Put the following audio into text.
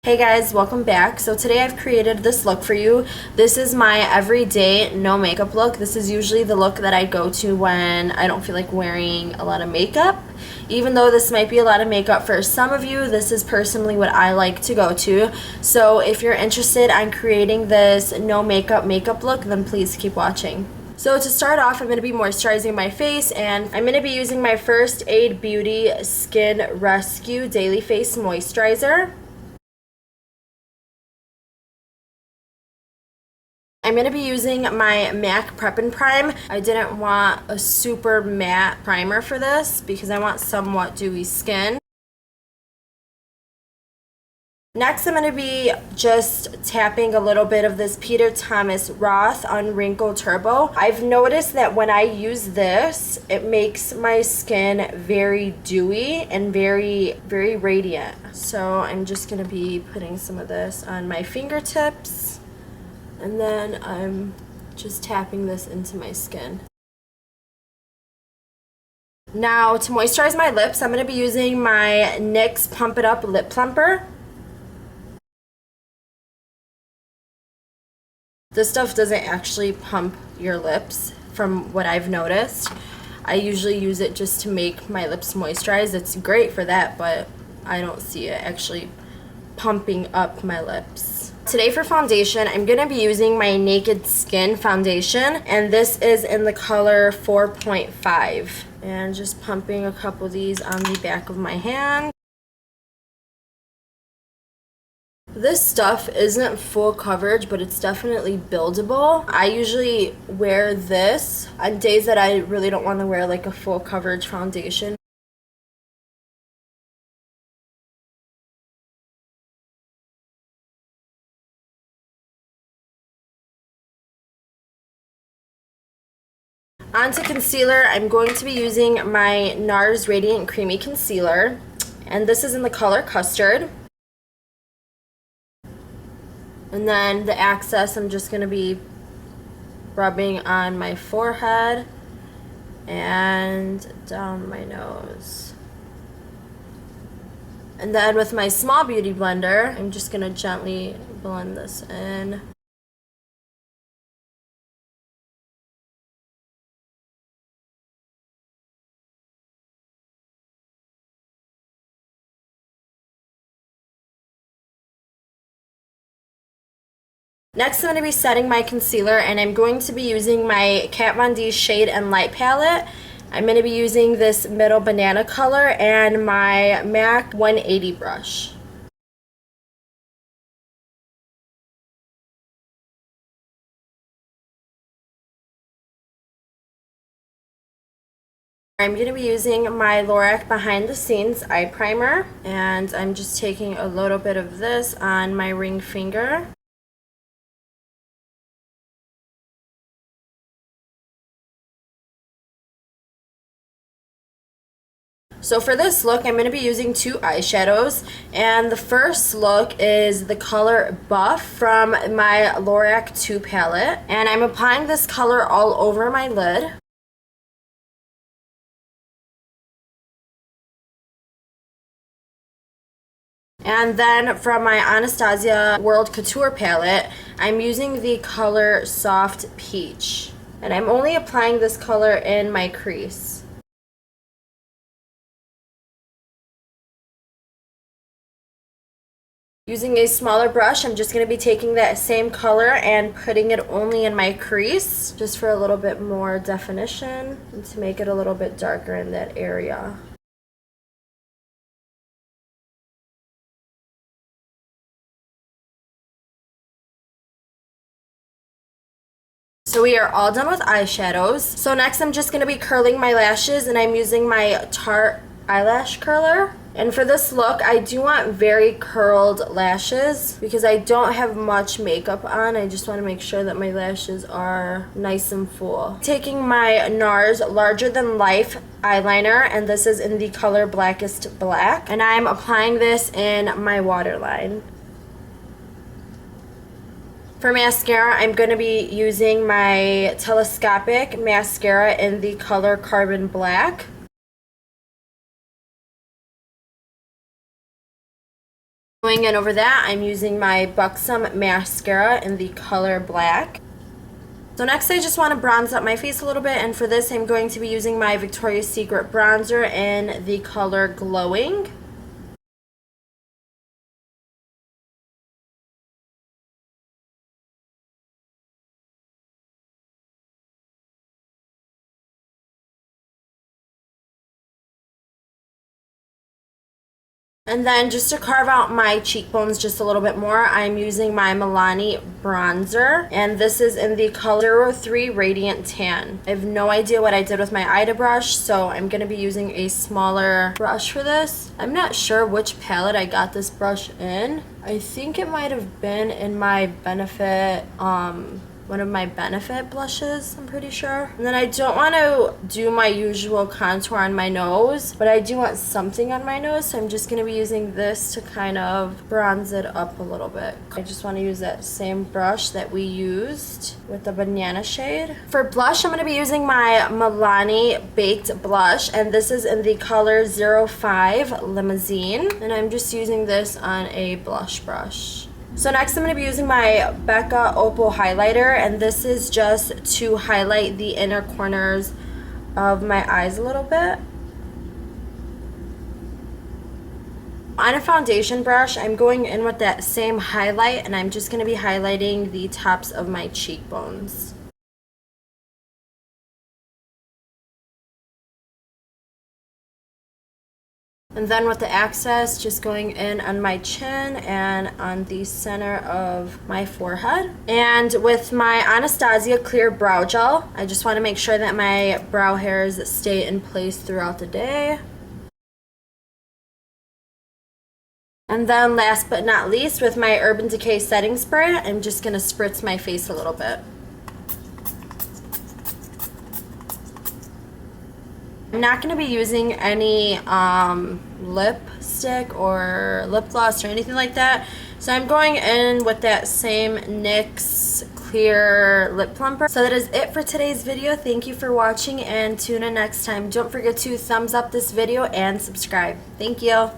Hey guys, welcome back. So today I've created this look for you. This is my everyday no makeup look. This is usually the look that I go to when I don't feel like wearing a lot of makeup. Even though this might be a lot of makeup for some of you, this is personally what I like to go to. So if you're interested in creating this no makeup look, then please keep watching. So to start off, I'm going to be moisturizing my face, and I'm going to be using my First Aid Beauty Skin Rescue Daily Face Moisturizer. I'm going to be using my MAC Prep and Prime. I didn't want a super matte primer for this because I want somewhat dewy skin. Next, I'm going to be just tapping a little bit of this Peter Thomas Roth Un-Wrinkle Turbo. I've noticed that when I use this, it makes my skin very dewy and very radiant. So I'm just going to be putting some of this on my fingertips. And then I'm just tapping this into my skin. Now to moisturize my lips, I'm going to be using my NYX Pump It Up Lip Plumper. This stuff doesn't actually pump your lips from what I've noticed. I usually use it just to make my lips moisturize. It's great for that, but I don't see it actually pumping up my lips. Today for foundation, I'm going to be using my Naked Skin foundation, and this is in the color 4.5. And just pumping a couple of these on the back of my hand. This stuff isn't full coverage, but it's definitely buildable. I usually wear this on days that I really don't want to wear like a full coverage foundation. Onto concealer, I'm going to be using my NARS Radiant Creamy Concealer, and this is in the color Custard. And then the excess I'm just going to be rubbing on my forehead and down my nose. And then with my small beauty blender, I'm just going to gently blend this in. Next, I'm going to be setting my concealer, and I'm going to be using my Kat Von D Shade and Light palette. I'm going to be using this middle banana color and my MAC 180 brush. I'm going to be using my Lorac Behind the Scenes Eye Primer, and I'm just taking a little bit of this on my ring finger. So for this look, I'm going to be using two eyeshadows, and the first look is the color Buff from my Lorac 2 palette, and I'm applying this color all over my lid. And then from my Anastasia World Couture palette, I'm using the color Soft Peach, and I'm only applying this color in my crease. Using a smaller brush, I'm just going to be taking that same color and putting it only in my crease, just for a little bit more definition and to make it a little bit darker in that area. So we are all done with eyeshadows. So next I'm just going to be curling my lashes, and I'm using my Tarte eyelash curler. And for this look, I do want very curled lashes because I don't have much makeup on. I just want to make sure that my lashes are nice and full. Taking my NARS Larger Than Life eyeliner, and this is in the color Blackest Black, and I'm applying this in my waterline. For mascara, I'm going to be using my Telescopic mascara in the color Carbon Black. Going in over that, I'm using my BUXOM Mascara in the color Black. So next I just want to bronze up my face a little bit, and for this I'm going to be using my Victoria's Secret bronzer in the color Glowing. And then just to carve out my cheekbones just a little bit more, I'm using my Milani bronzer. And this is in the color 03 Radiant Tan. I have no idea what I did with my Ida brush, so I'm going to be using a smaller brush for this. I'm not sure which palette I got this brush in. I think it might have been in my Benefit, one of my Benefit blushes, I'm pretty sure. And then I don't want to do my usual contour on my nose, but I do want something on my nose, so I'm just going to be using this to kind of bronze it up a little bit. I just want to use that same brush that we used with the banana shade. For blush, I'm going to be using my Milani Baked Blush, and this is in the color 05 Limousine. And I'm just using this on a blush brush. So next I'm going to be using my Becca Opal highlighter, and this is just to highlight the inner corners of my eyes a little bit. On a foundation brush, I'm going in with that same highlight, and I'm just going to be highlighting the tops of my cheekbones. And then with the access, just going in on my chin and on the center of my forehead. And with my Anastasia Clear Brow Gel, I just want to make sure that my brow hairs stay in place throughout the day. And then last but not least, with my Urban Decay Setting Spray, I'm just going to spritz my face a little bit. I'm not going to be using any lipstick or lip gloss or anything like that. So I'm going in with that same NYX clear lip plumper. So that is it for today's video. Thank you for watching, and tune in next time. Don't forget to thumbs up this video and subscribe. Thank you.